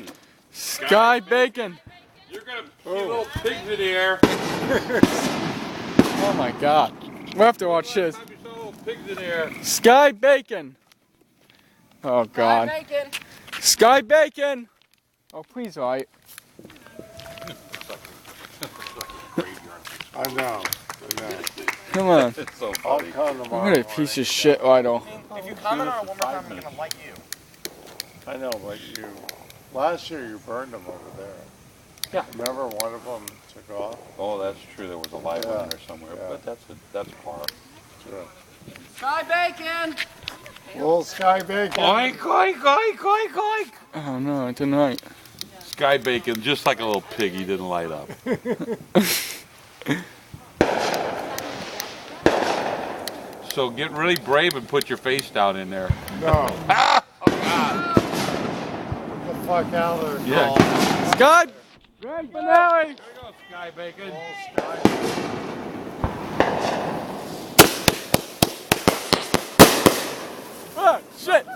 Bacon. Sky Bacon. You're gonna see little pigs in the air. Oh my God. We'll have to watch this. Little pigs in the air. Sky Bacon. Oh God. Sky Bacon. Sky Bacon. Oh please, all right. I know. Come on. It's so I'll funny. come tomorrow. What a piece of shit, Idol. If you comment on it one more time, I'm gonna light you. I know, but last year you burned them over there. Yeah. Remember one of them took off? Oh, that's true. There was a live one there somewhere, Yeah. but that's par. Sure. Sky Bacon. Little Sky Bacon. Oink, oink, oink, oink, oink. Oh no, tonight. Sky Bacon, just like a little pig, he didn't light up. So get really brave and put your face down in there. No. Ah! Oh God! Get the fuck out of there. Yeah. Colin. Sky. Grand finale. There you go, Sky Bacon. Little Sky Oh shit.